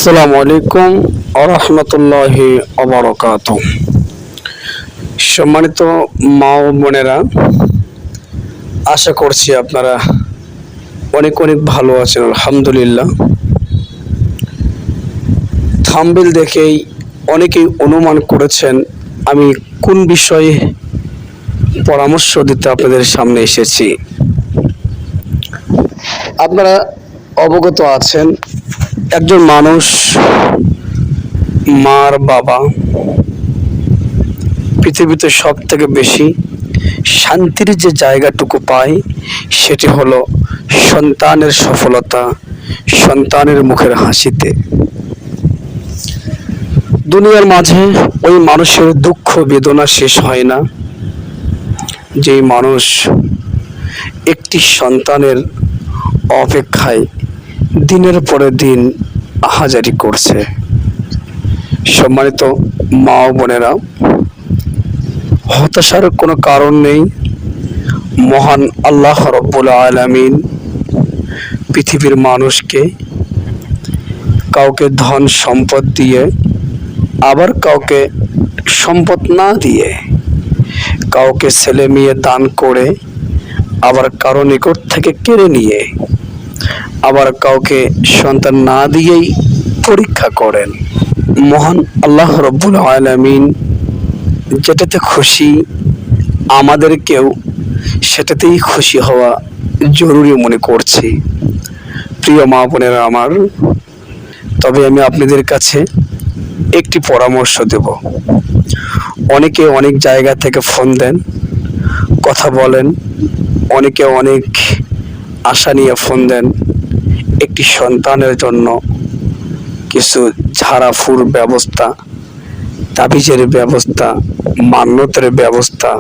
আসসালামু আলাইকুম ওয়া রাহমাতুল্লাহি ওয়া বারাকাতুহু। সম্মানিত মা ও বোনেরা, আশা করছি আপনারা অনেক অনেক ভালো আছেন। আলহামদুলিল্লাহ। থাম্বনেল দেখেই অনেকেই অনুমান করেছেন আমি কোন বিষয়ে পরামর্শ দিতে আপনাদের সামনে এসেছি। আপনারা অবগত আছেন, একজন মানুষ মার বাবা পৃথিবীতে সব থেকে বেশি শান্তির যে জায়গাটুকু পায় সেটি হলো সন্তানের সফলতা, সন্তানের মুখের হাসিতে। দুনিয়ার মাঝে ওই মানুষের দুঃখ বেদনা শেষ হয় না যেই মানুষ একটি সন্তানের অপেক্ষায় দিনের পরে দিন আহাজারি করছে। সম্মানিত মা ও বোনেরা, হতাশার কোনো কারণ নেই। মহান আল্লাহ রব্বুল আলামিন পৃথিবীর মানুষকে কাউকে ধন সম্পদ দিয়ে, আবার কাউকে সম্পদ না দিয়ে, কাউকে ছেলে মেয়ে দান করে, আবার কারো নিকট থেকে কেড়ে নিয়ে, আবার কাউকে সন্তান না দিয়েই পরীক্ষা করেন। মহান আল্লাহ রব্বুল আলামিন যেটাতে খুশি, আমাদেরকেও সেটাতেই খুশি হওয়া জরুরি মনে করছি। প্রিয় মা বোনেরা আমার, তবে আমি আপনাদের কাছে একটি পরামর্শ দেব। অনেকে অনেক জায়গা থেকে ফোন দেন, কথা বলেন, অনেকে অনেক আশা নিয়ে ফোন দেন। একটি সন্তানের জন্য কিছু ঝাড়াফুঁড় ব্যবস্থা, তাবিজের ব্যবস্থা, মান্যতের ব্যবস্থা,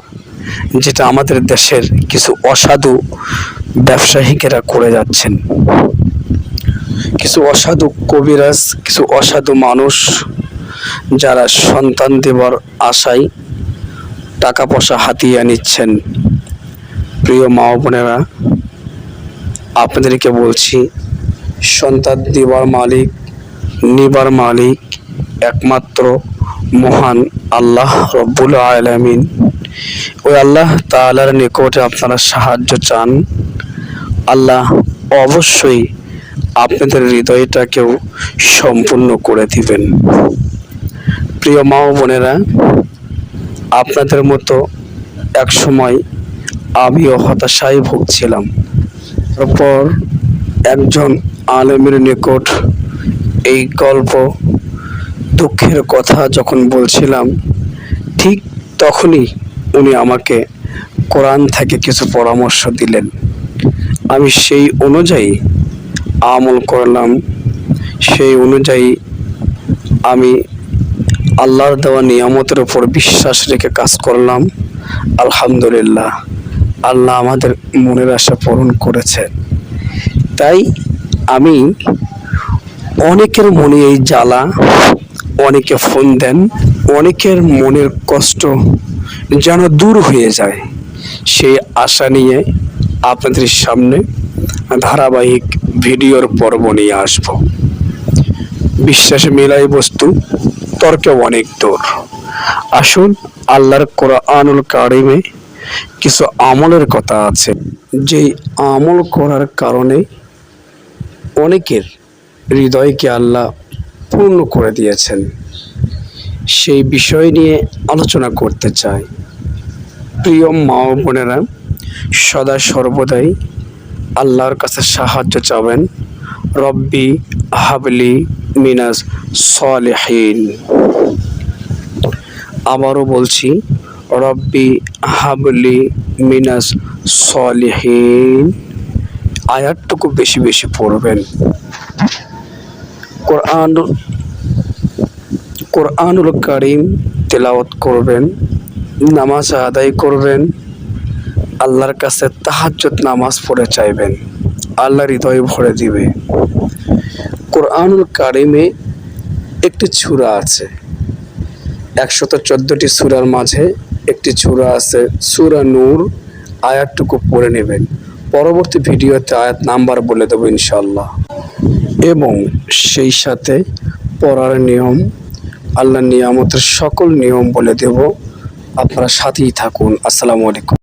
যেটা আমাদের দেশের কিছু অসাধু ব্যবসায়িকেরা করে যাচ্ছেন। কিছু অসাধু কবিরাজ, কিছু অসাধু মানুষ যারা সন্তান দেবার আশায় টাকা পয়সা হাতিয়ে নিচ্ছেন। প্রিয় মা বোনেরা, আপনাদেরকে বলছি, সন্তান দেবার মালিক, নিবার মালিক একমাত্র মহান আল্লাহ রব্বুল আলামিন। ওই আল্লাহ তাআলার নিকটে আপনারা সাহায্য চান, আল্লাহ অবশ্যই আপনাদের হৃদয়টাকেও সম্পূর্ণ করে দিবেন। প্রিয় মা ও বোনেরা, আপনাদের মতো এক সময় আমিও হতাশায় ভুগছিলাম। তারপর একজন আলেমের নিকট এই গল্প, দুঃখের কথা যখন বলছিলাম, ঠিক তখনই উনি আমাকে কোরআন থেকে কিছু পরামর্শ দিলেন। আমি সেই অনুযায়ী আমল করলাম। সেই অনুযায়ী আমি আল্লাহর দেওয়া নিয়ামতের উপর বিশ্বাস রেখে কাজ করলাম। আলহামদুলিল্লাহ, আল্লাহ আমাদের মনের আশা পূরণ করেছেন। তাই আমি অনেকের মনে এই জ্বালা, অনেকে ফোন দেন, অনেকের মনের কষ্ট যেন দূর হয়ে যায়, সেই আশা নিয়ে আপনাদের সামনে ধারাবাহিক ভিডিওর পর্ব নিয়ে আসব। বিশ্বাসে মেলাই বস্তু, তর্কে অনেক দূর। আসুন, আল্লাহর কোরআনুল কারিমে কিছু আমলের কথা আছে, যেই আমল করার কারণে অনেকের হৃদয়কে আল্লাহ পূর্ণ করে দিয়েছেন। সেই বিষয় নিয়ে আলোচনা করতে চাই। প্রিয় মা ও বোনেরা, সদা সর্বদাই আল্লাহর কাছে সাহায্য চাবেন। রব্বি হাবলি মিনাস সলিহিন। আবারও বলছি, রব্বি হাবলি মিনাস সলিহিন। আয়াতটুকু বেশি বেশি পড়বেন। কোরআনুল কারীম তেলাওয়াত করবেন, নামাজ আদায় করবেন, আল্লাহর কাছে তাহাজ্জুদ নামাজ পড়ে চাইবেন, আল্লাহ হৃদয় ভরে দিবে। কোরআনুল কারীমে একটি সূরা আছে, 114টি সূরার মাঝে একটি সূরা আছে সূরা নূর। আয়াতটুকু পড়ে নেবেন, পরবর্তী ভিডিওতে আয়াত নাম্বার বলে দেবো ইনশাআল্লাহ। এবং সেই সাথে পড়ার নিয়ম, আল্লাহর নিয়ামতের সকল নিয়ম বলে দেব। আপনারা সাথেই থাকুন। আসসালামু আলাইকুম।